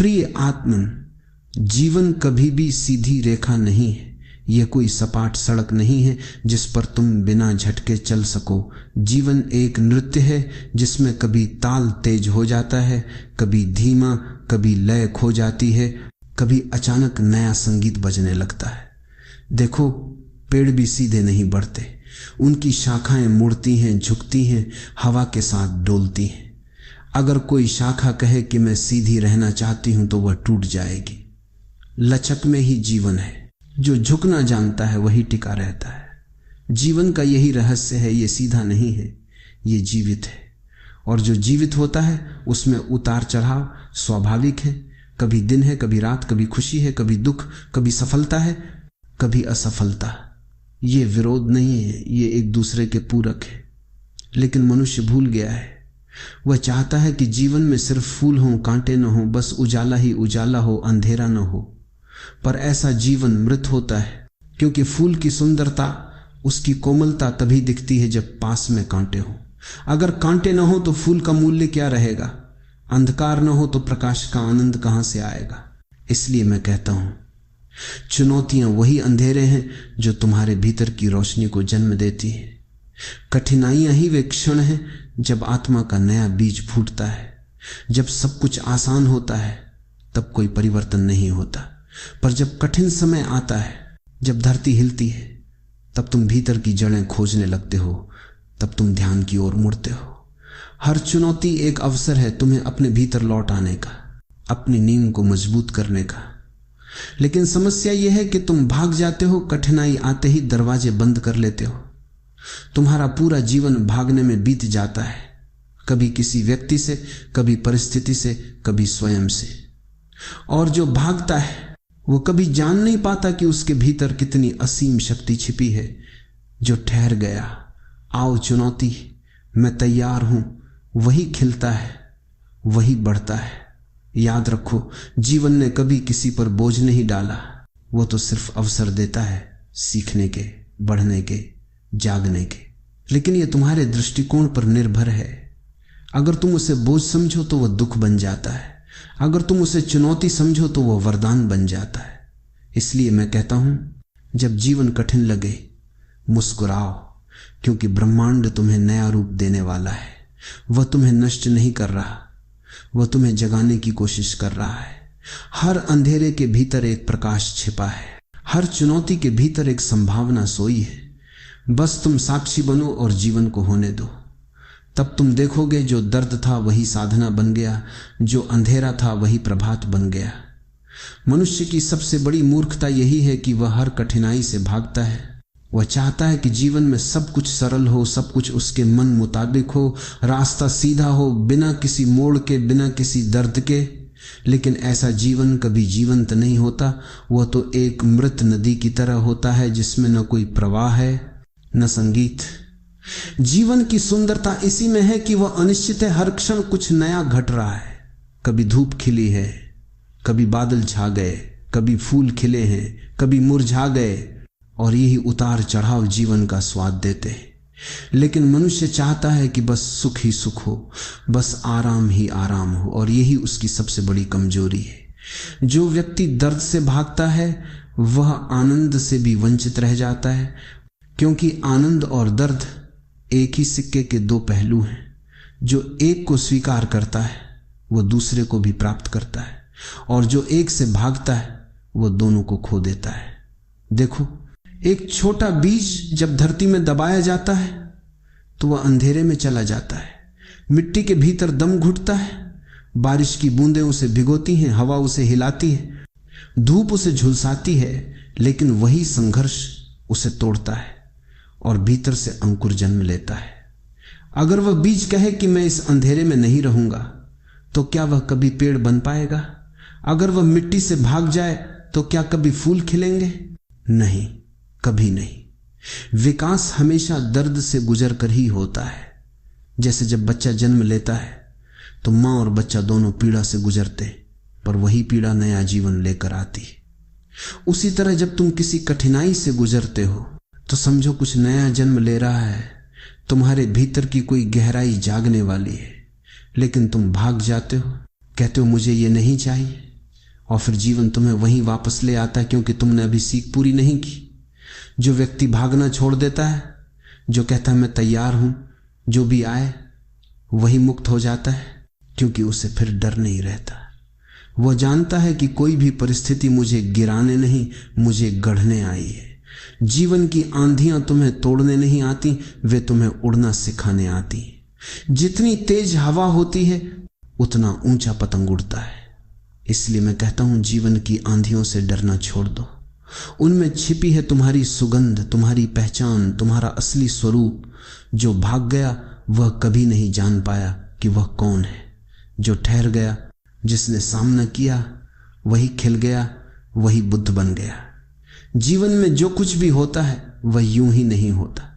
प्रिय आत्मन, जीवन कभी भी सीधी रेखा नहीं है। यह कोई सपाट सड़क नहीं है जिस पर तुम बिना झटके चल सको। जीवन एक नृत्य है जिसमें कभी ताल तेज हो जाता है, कभी धीमा, कभी लय खो जाती है, कभी अचानक नया संगीत बजने लगता है। देखो, पेड़ भी सीधे नहीं बढ़ते, उनकी शाखाएं मुड़ती हैं, झुकती हैं, हवा के साथ डोलती हैं। अगर कोई शाखा कहे कि मैं सीधी रहना चाहती हूं तो वह टूट जाएगी। लचक में ही जीवन है। जो झुकना जानता है वही टिका रहता है। जीवन का यही रहस्य है, ये सीधा नहीं है, ये जीवित है। और जो जीवित होता है उसमें उतार चढ़ाव स्वाभाविक है। कभी दिन है, कभी रात, कभी खुशी है, कभी दुख, कभी सफलता है, कभी असफलता। ये विरोध नहीं है, ये एक दूसरे के पूरक है। लेकिन मनुष्य भूल गया है। वह चाहता है कि जीवन में सिर्फ फूल हो, कांटे न हो, बस उजाला ही उजाला हो, अंधेरा न हो। पर ऐसा जीवन मृत होता है, क्योंकि फूल की सुंदरता, उसकी कोमलता तभी दिखती है जब पास में कांटे हो। अगर कांटे न हो तो फूल का मूल्य क्या रहेगा? अंधकार न हो तो प्रकाश का आनंद कहां से आएगा? इसलिए मैं कहता हूं, चुनौतियां वही अंधेरे हैं जो तुम्हारे भीतर की रोशनी को जन्म देती है। कठिनाइयां ही वे क्षण हैं जब आत्मा का नया बीज फूटता है। जब सब कुछ आसान होता है तब कोई परिवर्तन नहीं होता, पर जब कठिन समय आता है, जब धरती हिलती है, तब तुम भीतर की जड़ें खोजने लगते हो, तब तुम ध्यान की ओर मुड़ते हो। हर चुनौती एक अवसर है तुम्हें अपने भीतर लौट आने का, अपनी नींव को मजबूत करने का। लेकिन समस्या यह है कि तुम भाग जाते हो, कठिनाई आते ही दरवाजे बंद कर लेते हो। तुम्हारा पूरा जीवन भागने में बीत जाता है, कभी किसी व्यक्ति से, कभी परिस्थिति से, कभी स्वयं से। और जो भागता है वो कभी जान नहीं पाता कि उसके भीतर कितनी असीम शक्ति छिपी है। जो ठहर गया, आओ चुनौती, मैं तैयार हूं, वही खिलता है, वही बढ़ता है। याद रखो, जीवन ने कभी किसी पर बोझ नहीं डाला, वो तो सिर्फ अवसर देता है सीखने के, बढ़ने के, जागने के। लेकिन ये तुम्हारे दृष्टिकोण पर निर्भर है। अगर तुम उसे बोझ समझो तो वह दुख बन जाता है, अगर तुम उसे चुनौती समझो तो वह वरदान बन जाता है। इसलिए मैं कहता हूं, जब जीवन कठिन लगे, मुस्कुराओ, क्योंकि ब्रह्मांड तुम्हें नया रूप देने वाला है। वह तुम्हें नष्ट नहीं कर रहा, वह तुम्हें जगाने की कोशिश कर रहा है। हर अंधेरे के भीतर एक प्रकाश छिपा है, हर चुनौती के भीतर एक संभावना सोई है। बस तुम साक्षी बनो और जीवन को होने दो। तब तुम देखोगे, जो दर्द था वही साधना बन गया, जो अंधेरा था वही प्रभात बन गया। मनुष्य की सबसे बड़ी मूर्खता यही है कि वह हर कठिनाई से भागता है। वह चाहता है कि जीवन में सब कुछ सरल हो, सब कुछ उसके मन मुताबिक हो, रास्ता सीधा हो, बिना किसी मोड़ के, बिना किसी दर्द के। लेकिन ऐसा जीवन कभी जीवंत नहीं होता। वह तो एक मृत नदी की तरह होता है जिसमें न कोई प्रवाह है, न संगीत। जीवन की सुंदरता इसी में है कि वह अनिश्चित है, हर क्षण कुछ नया घट रहा है। कभी धूप खिली है, कभी बादल छा गए, कभी फूल खिले हैं, कभी मुरझा गए, और यही उतार चढ़ाव जीवन का स्वाद देते हैं। लेकिन मनुष्य चाहता है कि बस सुख ही सुख हो, बस आराम ही आराम हो, और यही उसकी सबसे बड़ी कमजोरी है। जो व्यक्ति दर्द से भागता है वह आनंद से भी वंचित रह जाता है, क्योंकि आनंद और दर्द एक ही सिक्के के दो पहलू हैं। जो एक को स्वीकार करता है वह दूसरे को भी प्राप्त करता है, और जो एक से भागता है वह दोनों को खो देता है। देखो, एक छोटा बीज जब धरती में दबाया जाता है तो वह अंधेरे में चला जाता है। मिट्टी के भीतर दम घुटता है, बारिश की बूंदें उसे भिगोती हैं, हवा उसे हिलाती है, धूप उसे झुलसाती है, लेकिन वही संघर्ष उसे तोड़ता है और भीतर से अंकुर जन्म लेता है। अगर वह बीज कहे कि मैं इस अंधेरे में नहीं रहूंगा, तो क्या वह कभी पेड़ बन पाएगा? अगर वह मिट्टी से भाग जाए तो क्या कभी फूल खिलेंगे? नहीं, कभी नहीं। विकास हमेशा दर्द से गुजर कर ही होता है। जैसे जब बच्चा जन्म लेता है तो मां और बच्चा दोनों पीड़ा से गुजरते, पर वही पीड़ा नया जीवन लेकर आती है। उसी तरह जब तुम किसी कठिनाई से गुजरते हो तो समझो कुछ नया जन्म ले रहा है, तुम्हारे भीतर की कोई गहराई जागने वाली है। लेकिन तुम भाग जाते हो, कहते हो मुझे ये नहीं चाहिए, और फिर जीवन तुम्हें वहीं वापस ले आता है, क्योंकि तुमने अभी सीख पूरी नहीं की। जो व्यक्ति भागना छोड़ देता है, जो कहता है मैं तैयार हूं, जो भी आए, वही मुक्त हो जाता है, क्योंकि उसे फिर डर नहीं रहता। वह जानता है कि कोई भी परिस्थिति मुझे गिराने नहीं, मुझे गढ़ने आई है। जीवन की आंधियां तुम्हें तोड़ने नहीं आती, वे तुम्हें उड़ना सिखाने आती। जितनी तेज हवा होती है उतना ऊंचा पतंग उड़ता है। इसलिए मैं कहता हूं, जीवन की आंधियों से डरना छोड़ दो। उनमें छिपी है तुम्हारी सुगंध, तुम्हारी पहचान, तुम्हारा असली स्वरूप। जो भाग गया वह कभी नहीं जान पाया कि वह कौन है। जो ठहर गया, जिसने सामना किया, वही खिल गया, वही बुद्ध बन गया। जीवन में जो कुछ भी होता है वह यूं ही नहीं होता।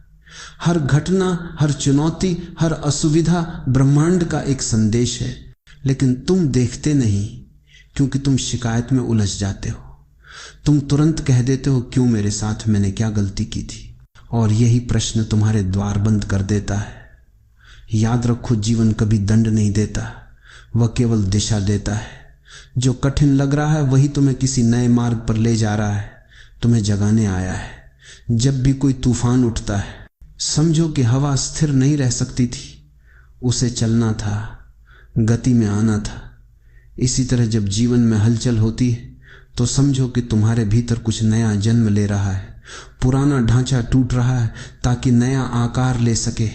हर घटना, हर चुनौती, हर असुविधा ब्रह्मांड का एक संदेश है, लेकिन तुम देखते नहीं, क्योंकि तुम शिकायत में उलझ जाते हो। तुम तुरंत कह देते हो, क्यों मेरे साथ, मैंने क्या गलती की थी? और यही प्रश्न तुम्हारे द्वार बंद कर देता है। याद रखो, जीवन कभी दंड नहीं देता, वह केवल दिशा देता है। जो कठिन लग रहा है वही तुम्हें किसी नए मार्ग पर ले जा रहा है, तुम्हें जगाने आया है। जब भी कोई तूफान उठता है, समझो कि हवा स्थिर नहीं रह सकती थी, उसे चलना था, गति में आना था। इसी तरह जब जीवन में हलचल होती है तो समझो कि तुम्हारे भीतर कुछ नया जन्म ले रहा है। पुराना ढांचा टूट रहा है ताकि नया आकार ले सके,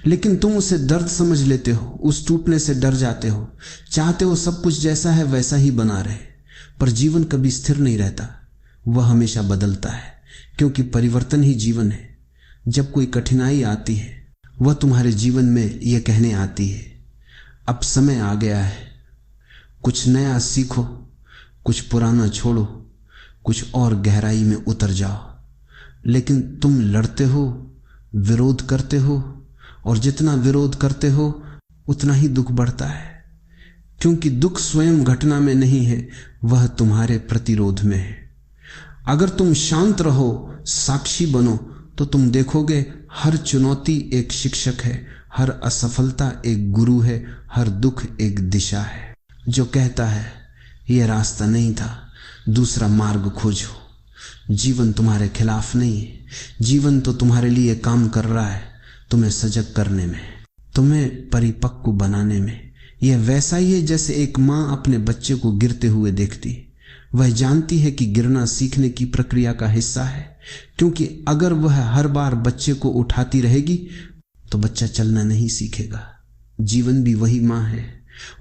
लेकिन तुम उसे दर्द समझ लेते हो, उस टूटने से डर जाते हो, चाहते हो सब कुछ जैसा है वैसा ही बना रहे। पर जीवन कभी स्थिर नहीं रहता, वह हमेशा बदलता है, क्योंकि परिवर्तन ही जीवन है। जब कोई कठिनाई आती है, वह तुम्हारे जीवन में यह कहने आती है, अब समय आ गया है, कुछ नया सीखो, कुछ पुराना छोड़ो, कुछ और गहराई में उतर जाओ। लेकिन तुम लड़ते हो, विरोध करते हो, और जितना विरोध करते हो उतना ही दुख बढ़ता है, क्योंकि दुख स्वयं घटना में नहीं है, वह तुम्हारे प्रतिरोध में है। अगर तुम शांत रहो, साक्षी बनो, तो तुम देखोगे हर चुनौती एक शिक्षक है, हर असफलता एक गुरु है, हर दुख एक दिशा है जो कहता है यह रास्ता नहीं था, दूसरा मार्ग खोजो। जीवन तुम्हारे खिलाफ नहीं है, जीवन तो तुम्हारे लिए काम कर रहा है, तुम्हें सजग करने में, तुम्हें परिपक्व बनाने में। यह वैसा ही है जैसे एक माँ अपने बच्चे को गिरते हुए देखती है। वह जानती है कि गिरना सीखने की प्रक्रिया का हिस्सा है, क्योंकि अगर वह हर बार बच्चे को उठाती रहेगी तो बच्चा चलना नहीं सीखेगा। जीवन भी वही माँ है,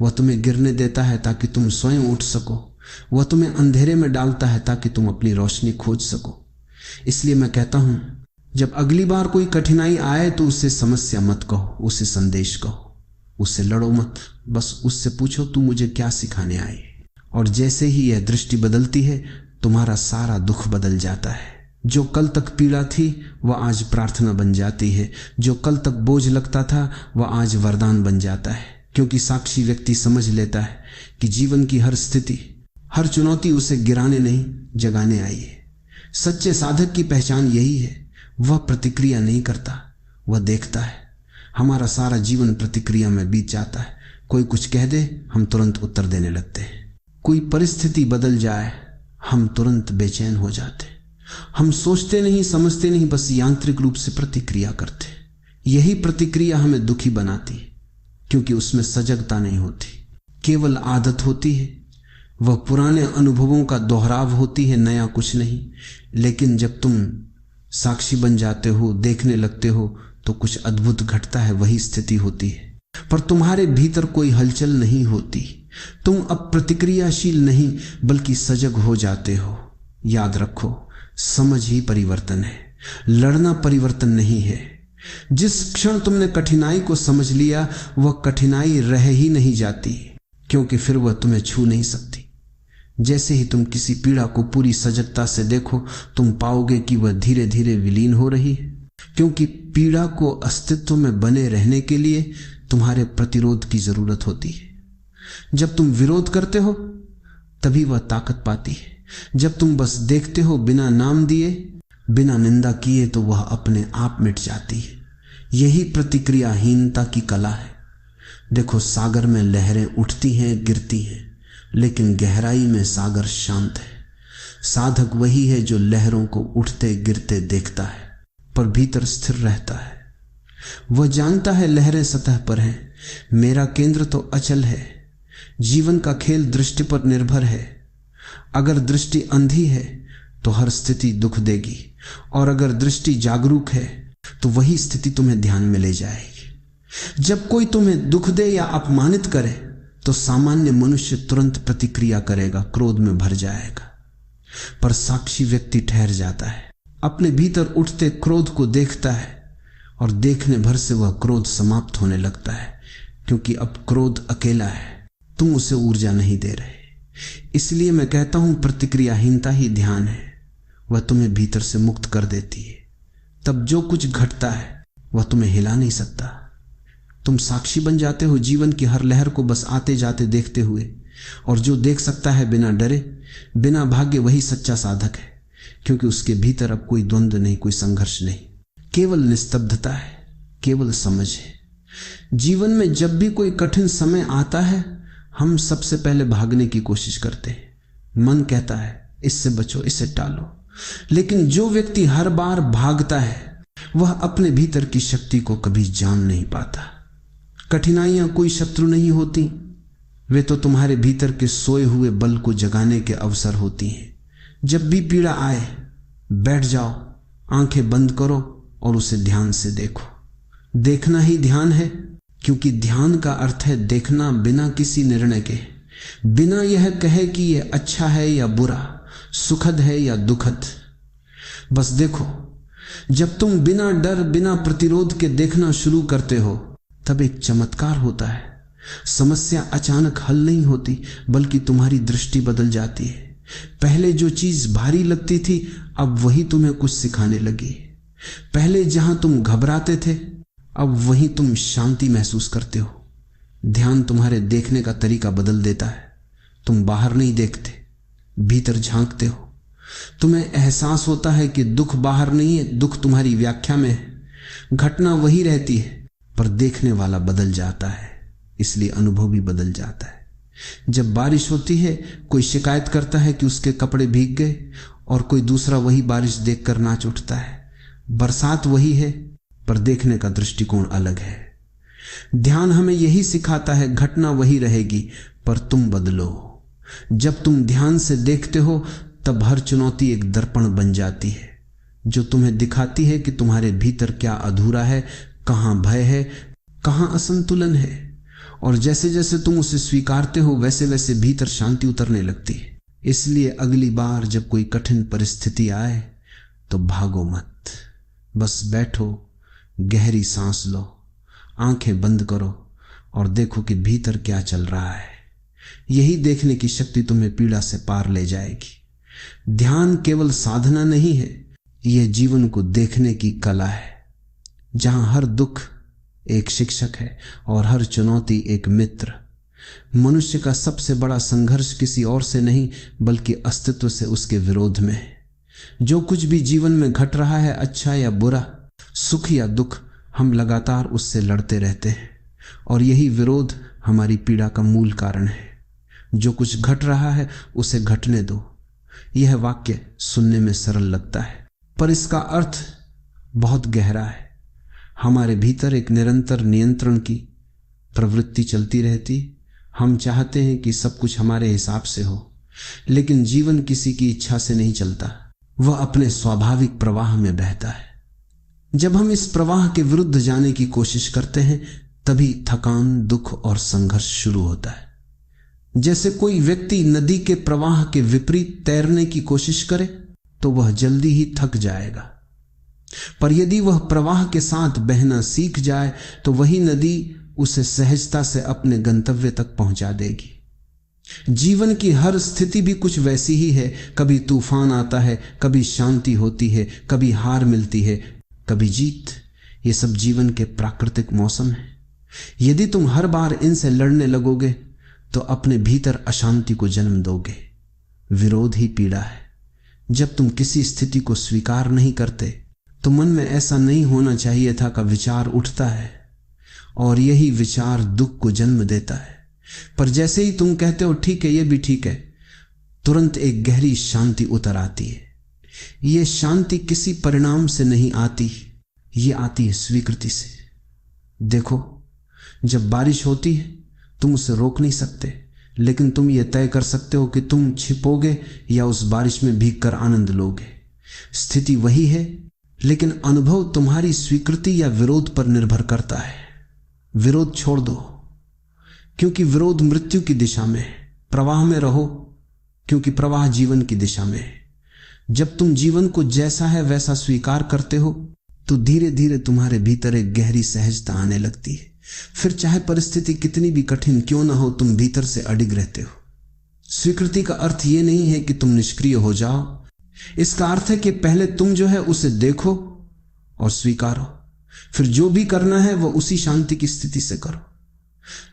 वह तुम्हें गिरने देता है ताकि तुम स्वयं उठ सको, वह तुम्हें अंधेरे में डालता है ताकि तुम अपनी रोशनी खोज सको। इसलिए मैं कहता हूं, जब अगली बार कोई कठिनाई आए तो उससे समस्या मत कहो, उससे संदेश कहो, उससे लड़ो मत, बस उससे पूछो तू मुझे क्या सिखाने आई। और जैसे ही यह दृष्टि बदलती है, तुम्हारा सारा दुख बदल जाता है। जो कल तक पीड़ा थी वह आज प्रार्थना बन जाती है, जो कल तक बोझ लगता था वह आज वरदान बन जाता है, क्योंकि साक्षी व्यक्ति समझ लेता है कि जीवन की हर स्थिति, हर चुनौती उसे गिराने नहीं, जगाने आई है। सच्चे साधक की पहचान यही है, वह प्रतिक्रिया नहीं करता, वह देखता है। हमारा सारा जीवन प्रतिक्रिया में बीत जाता है। कोई कुछ कह दे, हम तुरंत उत्तर देने लगते हैं। कोई परिस्थिति बदल जाए, हम तुरंत बेचैन हो जाते। हम सोचते नहीं, समझते नहीं, बस यांत्रिक रूप से प्रतिक्रिया करते। यही प्रतिक्रिया हमें दुखी बनाती है, क्योंकि उसमें सजगता नहीं होती, केवल आदत होती है। वह पुराने अनुभवों का दोहराव होती है, नया कुछ नहीं। लेकिन जब तुम साक्षी बन जाते हो, देखने लगते हो, तो कुछ अद्भुत घटता है, वही स्थिति होती है। पर तुम्हारे भीतर कोई हलचल नहीं होती, तुम अब प्रतिक्रियाशील नहीं बल्कि सजग हो जाते हो। याद रखो, समझ ही परिवर्तन है, लड़ना परिवर्तन नहीं है। जिस क्षण तुमने कठिनाई को समझ लिया, वह कठिनाई रह ही नहीं जाती, क्योंकि फिर वह तुम्हें छू नहीं सकती। जैसे ही तुम किसी पीड़ा को पूरी सजगता से देखो, तुम पाओगे कि वह धीरे धीरे विलीन हो रही है, क्योंकि पीड़ा को अस्तित्व में बने रहने के लिए तुम्हारे प्रतिरोध की जरूरत होती है। जब तुम विरोध करते हो तभी वह ताकत पाती है। जब तुम बस देखते हो बिना नाम दिए, बिना निंदा किए, तो वह अपने आप मिट जाती है। यही प्रतिक्रियाहीनता की कला है। देखो, सागर में लहरें उठती हैं, गिरती हैं, लेकिन गहराई में सागर शांत है। साधक वही है जो लहरों को उठते गिरते देखता है पर भीतर स्थिर रहता है। वह जानता है लहरें सतह पर हैं, मेरा केंद्र तो अचल है। जीवन का खेल दृष्टि पर निर्भर है। अगर दृष्टि अंधी है तो हर स्थिति दुख देगी, और अगर दृष्टि जागरूक है तो वही स्थिति तुम्हें ध्यान में ले जाएगी। जब कोई तुम्हें दुख दे या अपमानित करे तो सामान्य मनुष्य तुरंत प्रतिक्रिया करेगा, क्रोध में भर जाएगा। पर साक्षी व्यक्ति ठहर जाता है, अपने भीतर उठते क्रोध को देखता है, और देखने भर से वह क्रोध समाप्त होने लगता है, क्योंकि अब क्रोध अकेला है, तुम उसे ऊर्जा नहीं दे रहे। इसलिए मैं कहता हूं प्रतिक्रियाहीनता ही ध्यान है। वह तुम्हें भीतर से मुक्त कर देती है। तब जो कुछ घटता है वह तुम्हें हिला नहीं सकता। तुम साक्षी बन जाते हो जीवन की हर लहर को बस आते जाते देखते हुए, और जो देख सकता है बिना डरे बिना भागे वही सच्चा साधक है, क्योंकि उसके भीतर अब कोई द्वंद्व नहीं, कोई संघर्ष नहीं, केवल निस्तब्धता है, केवल समझ है। जीवन में जब भी कोई कठिन समय आता है हम सबसे पहले भागने की कोशिश करते हैं। मन कहता है इससे बचो, इससे टालो, लेकिन जो व्यक्ति हर बार भागता है वह अपने भीतर की शक्ति को कभी जान नहीं पाता। कठिनाइयां कोई शत्रु नहीं होती, वे तो तुम्हारे भीतर के सोए हुए बल को जगाने के अवसर होती हैं। जब भी पीड़ा आए बैठ जाओ, आंखें बंद करो और उसे ध्यान से देखो। देखना ही ध्यान है, क्योंकि ध्यान का अर्थ है देखना बिना किसी निर्णय के, बिना यह कहे कि यह अच्छा है या बुरा, सुखद है या दुखद। बस देखो। जब तुम बिना डर बिना प्रतिरोध के देखना शुरू करते हो तब एक चमत्कार होता है। समस्या अचानक हल नहीं होती, बल्कि तुम्हारी दृष्टि बदल जाती है। पहले जो चीज भारी लगती थी अब वही तुम्हें कुछ सिखाने लगी। पहले जहां तुम घबराते थे अब वहीं तुम शांति महसूस करते हो। ध्यान तुम्हारे देखने का तरीका बदल देता है। तुम बाहर नहीं देखते, भीतर झांकते हो। तुम्हें एहसास होता है कि दुख बाहर नहीं है, दुख तुम्हारी व्याख्या में है। घटना वही रहती है पर देखने वाला बदल जाता है, इसलिए अनुभव भी बदल जाता है। जब बारिश होती है कोई शिकायत करता है कि उसके कपड़े भीग गए, और कोई दूसरा वही बारिश देखकर नाच उठता है। बरसात वही है पर देखने का दृष्टिकोण अलग है। ध्यान हमें यही सिखाता है, घटना वही रहेगी पर तुम बदलो। जब तुम ध्यान से देखते हो तब हर चुनौती एक दर्पण बन जाती है, जो तुम्हें दिखाती है कि तुम्हारे भीतर क्या अधूरा है, कहां भय है, कहां असंतुलन है। और जैसे जैसे तुम उसे स्वीकारते हो वैसे वैसे भीतर शांति उतरने लगती है। इसलिए अगली बार जब कोई कठिन परिस्थिति आए तो भागो मत, बस बैठो, गहरी सांस लो, आंखें बंद करो और देखो कि भीतर क्या चल रहा है। यही देखने की शक्ति तुम्हें पीड़ा से पार ले जाएगी। ध्यान केवल साधना नहीं है, यह जीवन को देखने की कला है, जहां हर दुख एक शिक्षक है और हर चुनौती एक मित्र। मनुष्य का सबसे बड़ा संघर्ष किसी और से नहीं बल्कि अस्तित्व से उसके विरोध में है। जो कुछ भी जीवन में घट रहा है, अच्छा या बुरा, सुख या दुख, हम लगातार उससे लड़ते रहते हैं, और यही विरोध हमारी पीड़ा का मूल कारण है। जो कुछ घट रहा है उसे घटने दो। यह वाक्य सुनने में सरल लगता है पर इसका अर्थ बहुत गहरा है। हमारे भीतर एक निरंतर नियंत्रण की प्रवृत्ति चलती रहती। हम चाहते हैं कि सब कुछ हमारे हिसाब से हो, लेकिन जीवन किसी की इच्छा से नहीं चलता, वह अपने स्वाभाविक प्रवाह में बहता है। जब हम इस प्रवाह के विरुद्ध जाने की कोशिश करते हैं तभी थकान, दुख और संघर्ष शुरू होता है। जैसे कोई व्यक्ति नदी के प्रवाह के विपरीत तैरने की कोशिश करे तो वह जल्दी ही थक जाएगा, पर यदि वह प्रवाह के साथ बहना सीख जाए तो वही नदी उसे सहजता से अपने गंतव्य तक पहुंचा देगी। जीवन की हर स्थिति भी कुछ वैसी ही है। कभी तूफान आता है, कभी शांति होती है, कभी हार मिलती है, कभी जीत। ये सब जीवन के प्राकृतिक मौसम है। यदि तुम हर बार इनसे लड़ने लगोगे तो अपने भीतर अशांति को जन्म दोगे। विरोध ही पीड़ा है। जब तुम किसी स्थिति को स्वीकार नहीं करते तो मन में ऐसा नहीं होना चाहिए था का विचार उठता है, और यही विचार दुख को जन्म देता है। पर जैसे ही तुम कहते हो ठीक है, ये भी ठीक है, तुरंत एक गहरी शांति उतर आती है। ये शांति किसी परिणाम से नहीं आती, ये आती है स्वीकृति से। देखो, जब बारिश होती है तुम उसे रोक नहीं सकते, लेकिन तुम ये तय कर सकते हो कि तुम छिपोगे या उस बारिश में भीगकर आनंद लोगे। स्थिति वही है, लेकिन अनुभव तुम्हारी स्वीकृति या विरोध पर निर्भर करता है। विरोध छोड़ दो, क्योंकि विरोध मृत्यु की दिशा में है। प्रवाह में रहो, क्योंकि प्रवाह जीवन की दिशा में है। जब तुम जीवन को जैसा है वैसा स्वीकार करते हो तो धीरे धीरे तुम्हारे भीतर एक गहरी सहजता आने लगती है। फिर चाहे परिस्थिति कितनी भी कठिन क्यों ना हो, तुम भीतर से अडिग रहते हो। स्वीकृति का अर्थ यह नहीं है कि तुम निष्क्रिय हो जाओ। इसका अर्थ है कि पहले तुम जो है उसे देखो और स्वीकारो, फिर जो भी करना है वह उसी शांति की स्थिति से करो।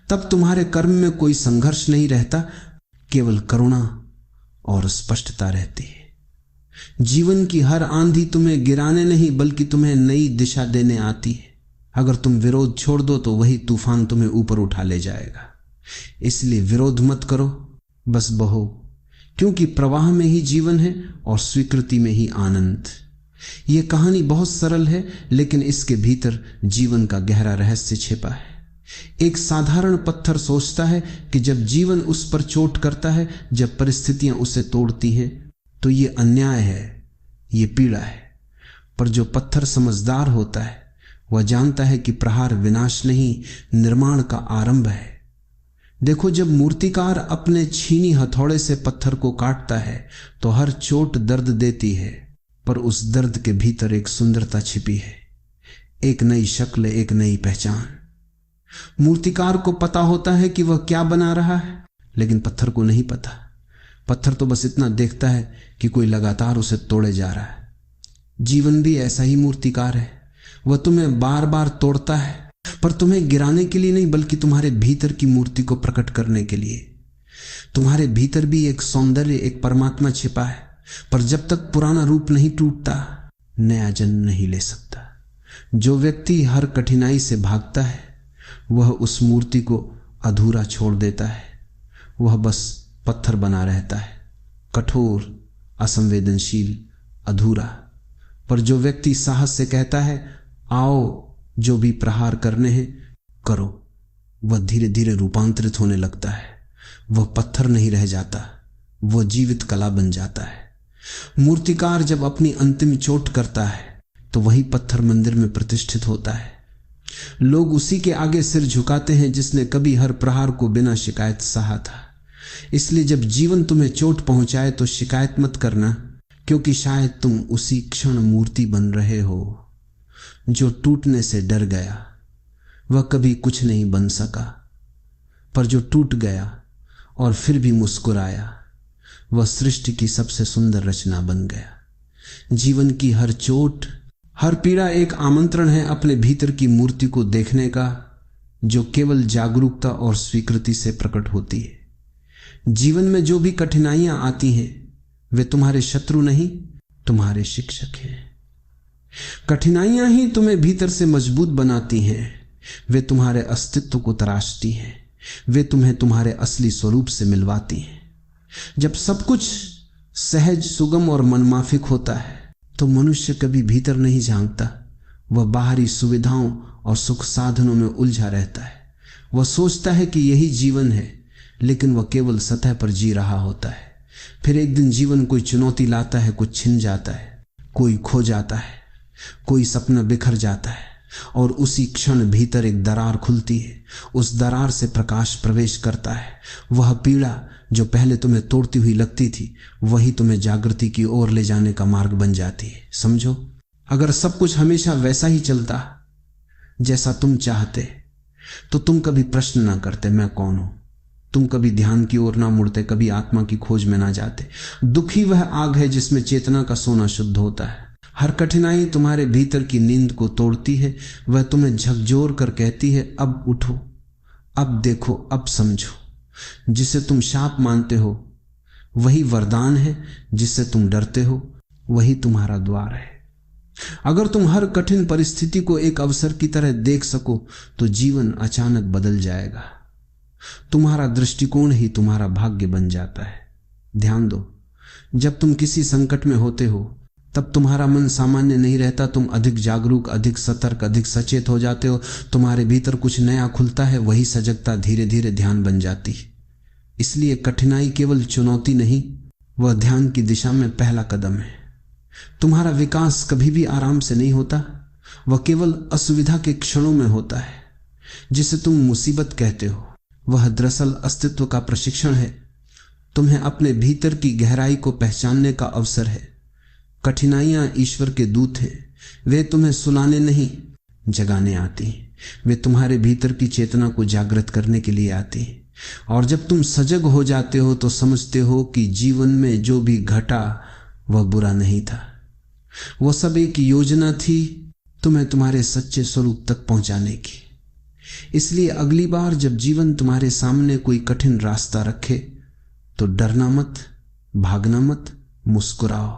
तब तुम्हारे कर्म में कोई संघर्ष नहीं रहता, केवल करुणा और स्पष्टता रहती है। जीवन की हर आंधी तुम्हें गिराने नहीं बल्कि तुम्हें नई दिशा देने आती है। अगर तुम विरोध छोड़ दो तो वही तूफान तुम्हें ऊपर उठा ले जाएगा। इसलिए विरोध मत करो, बस बहो, क्योंकि प्रवाह में ही जीवन है और स्वीकृति में ही आनंद। यह कहानी बहुत सरल है, लेकिन इसके भीतर जीवन का गहरा रहस्य छिपा है। एक साधारण पत्थर सोचता है कि जब जीवन उस पर चोट करता है, जब परिस्थितियां उसे तोड़ती हैं, तो ये अन्याय है, ये पीड़ा है। पर जो पत्थर समझदार होता है वह जानता है कि प्रहार विनाश नहीं, निर्माण का आरंभ है। देखो, जब मूर्तिकार अपने छीनी हथौड़े से पत्थर को काटता है तो हर चोट दर्द देती है, पर उस दर्द के भीतर एक सुंदरता छिपी है, एक नई शक्ल, एक नई पहचान। मूर्तिकार को पता होता है कि वह क्या बना रहा है, लेकिन पत्थर को नहीं पता। पत्थर तो बस इतना देखता है कि कोई लगातार उसे तोड़े जा रहा है। जीवन भी ऐसा ही मूर्तिकार है। वह तुम्हें बार बार तोड़ता है, पर तुम्हें गिराने के लिए नहीं, बल्कि तुम्हारे भीतर की मूर्ति को प्रकट करने के लिए। तुम्हारे भीतर भी एक सौंदर्य, एक परमात्मा छिपा है, पर जब तक पुराना रूप नहीं टूटता, नया जन्म नहीं ले सकता। जो व्यक्ति हर कठिनाई से भागता है वह उस मूर्ति को अधूरा छोड़ देता है। वह बस पत्थर बना रहता है, कठोर, असंवेदनशील, अधूरा। पर जो व्यक्ति साहस से कहता है, आओ, जो भी प्रहार करने हैं करो, वह धीरे धीरे रूपांतरित होने लगता है। वह पत्थर नहीं रह जाता, वह जीवित कला बन जाता है। मूर्तिकार जब अपनी अंतिम चोट करता है तो वही पत्थर मंदिर में प्रतिष्ठित होता है। लोग उसी के आगे सिर झुकाते हैं जिसने कभी हर प्रहार को बिना शिकायत सहा था। इसलिए जब जीवन तुम्हें चोट पहुंचाए तो शिकायत मत करना, क्योंकि शायद तुम उसी क्षण मूर्ति बन रहे हो। जो टूटने से डर गया वह कभी कुछ नहीं बन सका, पर जो टूट गया और फिर भी मुस्कुराया वह सृष्टि की सबसे सुंदर रचना बन गया। जीवन की हर चोट, हर पीड़ा एक आमंत्रण है अपने भीतर की मूर्ति को देखने का, जो केवल जागरूकता और स्वीकृति से प्रकट होती है। जीवन में जो भी कठिनाइयां आती हैं वे तुम्हारे शत्रु नहीं, तुम्हारे शिक्षक हैं। कठिनाइयां ही तुम्हें भीतर से मजबूत बनाती हैं। वे तुम्हारे अस्तित्व को तराशती हैं, वे तुम्हें तुम्हारे असली स्वरूप से मिलवाती हैं। जब सब कुछ सहज, सुगम और मनमाफिक होता है तो मनुष्य कभी भीतर नहीं झांकता। वह बाहरी सुविधाओं और सुख साधनों में उलझा रहता है। वह सोचता है कि यही जीवन है, लेकिन वह केवल सतह पर जी रहा होता है। फिर एक दिन जीवन कोई चुनौती लाता है, कुछ छिन जाता है, कोई खो जाता है, कोई सपना बिखर जाता है, और उसी क्षण भीतर एक दरार खुलती है। उस दरार से प्रकाश प्रवेश करता है। वह पीड़ा जो पहले तुम्हें तोड़ती हुई लगती थी, वही तुम्हें जागृति की ओर ले जाने का मार्ग बन जाती है। समझो, अगर सब कुछ हमेशा वैसा ही चलता जैसा तुम चाहते तो तुम कभी प्रश्न ना करते, मैं कौन हूं। तुम कभी ध्यान की ओर ना मुड़ते, कभी आत्मा की खोज में ना जाते। दुख ही वह आग है जिसमें चेतना का सोना शुद्ध होता है। हर कठिनाई तुम्हारे भीतर की नींद को तोड़ती है। वह तुम्हें झकझोर कर कहती है, अब उठो, अब देखो, अब समझो। जिसे तुम शाप मानते हो वही वरदान है, जिससे तुम डरते हो वही तुम्हारा द्वार है। अगर तुम हर कठिन परिस्थिति को एक अवसर की तरह देख सको तो जीवन अचानक बदल जाएगा। तुम्हारा दृष्टिकोण ही तुम्हारा भाग्य बन जाता है। ध्यान दो, जब तुम किसी संकट में होते हो तब तुम्हारा मन सामान्य नहीं रहता। तुम अधिक जागरूक, अधिक सतर्क, अधिक सचेत हो जाते हो। तुम्हारे भीतर कुछ नया खुलता है। वही सजगता धीरे धीरे ध्यान बन जाती है। इसलिए कठिनाई केवल चुनौती नहीं, वह ध्यान की दिशा में पहला कदम है। तुम्हारा विकास कभी भी आराम से नहीं होता, वह केवल असुविधा के क्षणों में होता है। जिसे तुम मुसीबत कहते हो वह दरअसल अस्तित्व का प्रशिक्षण है। तुम्हें अपने भीतर की गहराई को पहचानने का अवसर है। कठिनाइयां ईश्वर के दूत हैं। वे तुम्हें सुलाने नहीं, जगाने आती हैं। वे तुम्हारे भीतर की चेतना को जागृत करने के लिए आती हैं। और जब तुम सजग हो जाते हो तो समझते हो कि जीवन में जो भी घटा वह बुरा नहीं था। वह सब एक योजना थी तुम्हें तुम्हारे सच्चे स्वरूप तक पहुंचाने की। इसलिए अगली बार जब जीवन तुम्हारे सामने कोई कठिन रास्ता रखे तो डरना मत, भागना मत, मुस्कुराओ,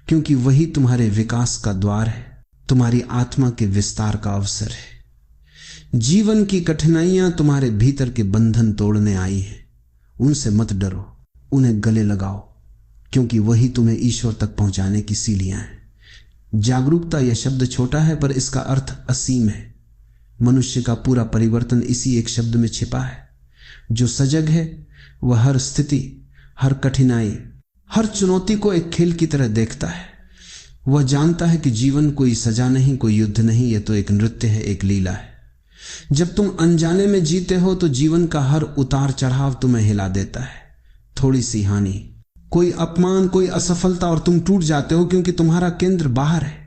क्योंकि वही तुम्हारे विकास का द्वार है, तुम्हारी आत्मा के विस्तार का अवसर है। जीवन की कठिनाइयां तुम्हारे भीतर के बंधन तोड़ने आई हैं। उनसे मत डरो, उन्हें गले लगाओ, क्योंकि वही तुम्हें ईश्वर तक पहुंचाने की सीढ़ियां हैं। जागरूकता यह शब्द छोटा है पर इसका अर्थ असीम है। मनुष्य का पूरा परिवर्तन इसी एक शब्द में छिपा है। जो सजग है वह हर स्थिति, हर कठिनाई, हर चुनौती को एक खेल की तरह देखता है। वह जानता है कि जीवन कोई सजा नहीं, कोई युद्ध नहीं, यह तो एक नृत्य है, एक लीला है। जब तुम अनजाने में जीते हो तो जीवन का हर उतार चढ़ाव तुम्हें हिला देता है। थोड़ी सी हानि, कोई अपमान, कोई असफलता और तुम टूट जाते हो, क्योंकि तुम्हारा केंद्र बाहर है।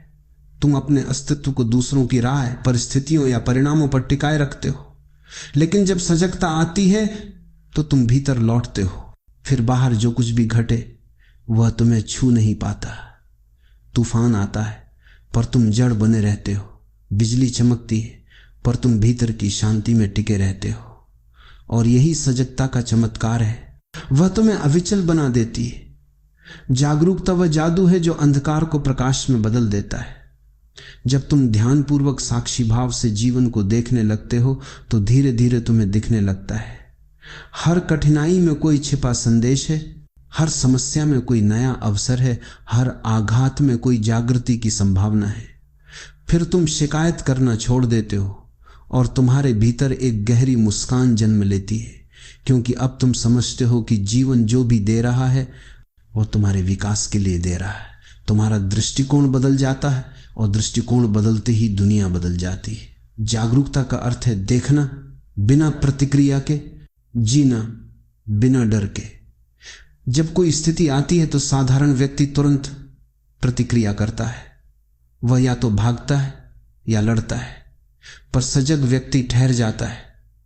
तुम अपने अस्तित्व को दूसरों की राय, परिस्थितियों या परिणामों पर टिकाए रखते हो। लेकिन जब सजगता आती है तो तुम भीतर लौटते हो। फिर बाहर जो कुछ भी घटे वह तुम्हें छू नहीं पाता। तूफान आता है पर तुम जड़ बने रहते हो। बिजली चमकती है पर तुम भीतर की शांति में टिके रहते हो। और यही सजगता का चमत्कार है, वह तुम्हें अविचल बना देती है। जागरूकता वह जादू है जो अंधकार को प्रकाश में बदल देता है। जब तुम ध्यानपूर्वक साक्षी भाव से जीवन को देखने लगते हो तो धीरे धीरे तुम्हें दिखने लगता है हर कठिनाई में कोई छिपा संदेश है, हर समस्या में कोई नया अवसर है, हर आघात में कोई जागृति की संभावना है। फिर तुम शिकायत करना छोड़ देते हो और तुम्हारे भीतर एक गहरी मुस्कान जन्म लेती है, क्योंकि अब तुम समझते हो कि जीवन जो भी दे रहा है वो तुम्हारे विकास के लिए दे रहा है। तुम्हारा दृष्टिकोण बदल जाता है और दृष्टिकोण बदलते ही दुनिया बदल जाती है। जागरूकता का अर्थ है देखना बिना प्रतिक्रिया के, जीना बिना डर के। जब कोई स्थिति आती है तो साधारण व्यक्ति तुरंत प्रतिक्रिया करता है। वह या तो भागता है या लड़ता है, पर सजग व्यक्ति ठहर जाता है,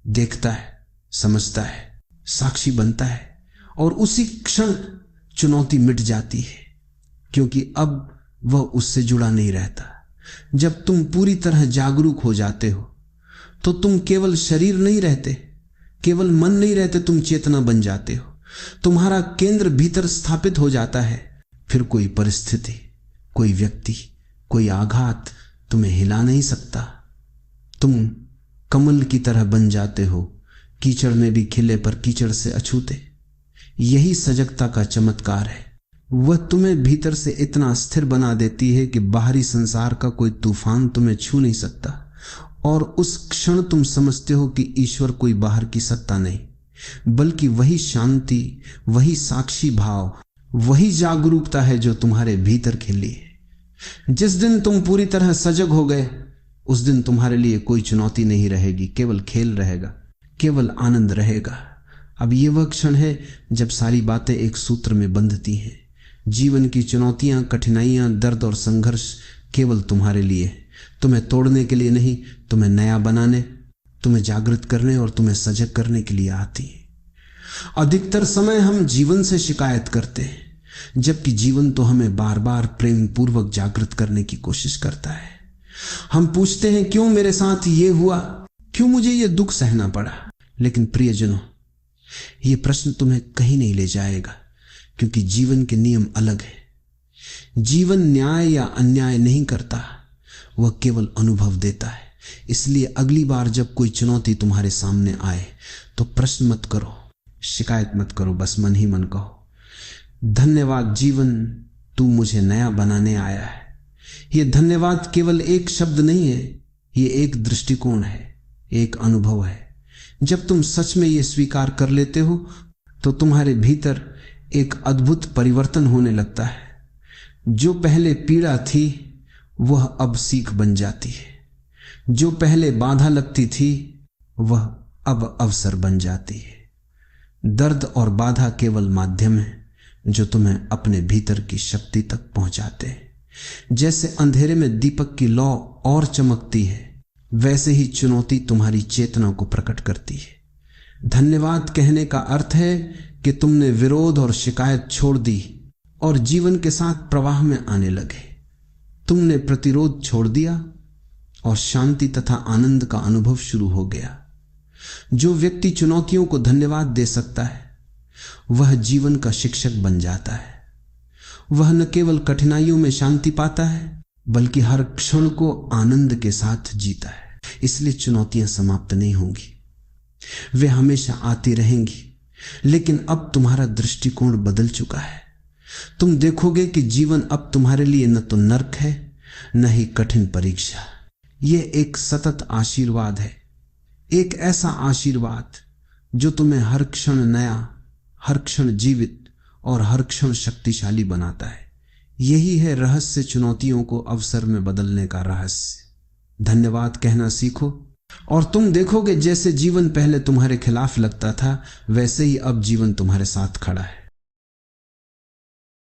देखता है, समझता है, साक्षी बनता है और उसी क्षण चुनौती मिट जाती है, क्योंकि अब वह उससे जुड़ा नहीं रहता। जब तुम पूरी तरह जागरूक हो जाते हो तो तुम केवल शरीर नहीं रहते, केवल मन नहीं रहते, तुम चेतना बन जाते हो। तुम्हारा केंद्र भीतर स्थापित हो जाता है। फिर कोई परिस्थिति, कोई व्यक्ति, कोई आघात तुम्हें हिला नहीं सकता। तुम कमल की तरह बन जाते हो, कीचड़ में भी खिले पर कीचड़ से अछूते। यही सजगता का चमत्कार है। वह तुम्हें भीतर से इतना स्थिर बना देती है कि बाहरी संसार का कोई तूफान तुम्हें छू नहीं सकता। और उस क्षण तुम समझते हो कि ईश्वर कोई बाहर की सत्ता नहीं, बल्कि वही शांति, वही साक्षी भाव, वही जागरूकता है जो तुम्हारे भीतर खिली है। जिस दिन तुम पूरी तरह सजग हो गए उस दिन तुम्हारे लिए कोई चुनौती नहीं रहेगी, केवल खेल रहेगा, केवल आनंद रहेगा। अब ये वह क्षण है जब सारी बातें एक सूत्र में बंधती हैं। जीवन की चुनौतियां, कठिनाइयां, दर्द और संघर्ष केवल तुम्हारे लिए, तुम्हें तोड़ने के लिए नहीं, तुम्हें नया बनाने, तुम्हें जागृत करने और तुम्हें सजग करने के लिए आती है। अधिकतर समय हम जीवन से शिकायत करते हैं, जबकि जीवन तो हमें बार बार प्रेम पूर्वक जागृत करने की कोशिश करता है। हम पूछते हैं क्यों मेरे साथ ये हुआ, क्यों मुझे ये दुख सहना पड़ा। लेकिन प्रियजनों, ये प्रश्न तुम्हें कहीं नहीं ले जाएगा, क्योंकि जीवन के नियम अलग है। जीवन न्याय या अन्याय नहीं करता, वह केवल अनुभव देता है। इसलिए अगली बार जब कोई चुनौती तुम्हारे सामने आए तो प्रश्न मत करो, शिकायत मत करो, बस मन ही मन कहो, धन्यवाद जीवन, तू मुझे नया बनाने आया है। यह धन्यवाद केवल एक शब्द नहीं है, यह एक दृष्टिकोण है, एक अनुभव है। जब तुम सच में यह स्वीकार कर लेते हो तो तुम्हारे भीतर एक अद्भुत परिवर्तन होने लगता है। जो पहले पीड़ा थी वह अब सीख बन जाती है, जो पहले बाधा लगती थी वह अब अवसर बन जाती है। दर्द और बाधा केवल माध्यम है जो तुम्हें अपने भीतर की शक्ति तक पहुंचाते हैं। जैसे अंधेरे में दीपक की लौ और चमकती है, वैसे ही चुनौती तुम्हारी चेतना को प्रकट करती है। धन्यवाद कहने का अर्थ है कि तुमने विरोध और शिकायत छोड़ दी और जीवन के साथ प्रवाह में आने लगे। तुमने प्रतिरोध छोड़ दिया और शांति तथा आनंद का अनुभव शुरू हो गया। जो व्यक्ति चुनौतियों को धन्यवाद दे सकता है वह जीवन का शिक्षक बन जाता है। वह न केवल कठिनाइयों में शांति पाता है बल्कि हर क्षण को आनंद के साथ जीता है। इसलिए चुनौतियां समाप्त नहीं होंगी, वे हमेशा आती रहेंगी। लेकिन अब तुम्हारा दृष्टिकोण बदल चुका है। तुम देखोगे कि जीवन अब तुम्हारे लिए न तो नर्क है न ही कठिन परीक्षा। यह एक सतत आशीर्वाद है, एक ऐसा आशीर्वाद जो तुम्हें हर क्षण नया, हर क्षण जीवित और हर क्षण शक्तिशाली बनाता है। यही है रहस्य, चुनौतियों को अवसर में बदलने का रहस्य। धन्यवाद कहना सीखो और तुम देखोगे जैसे जीवन पहले तुम्हारे खिलाफ लगता था, वैसे ही अब जीवन तुम्हारे साथ खड़ा है।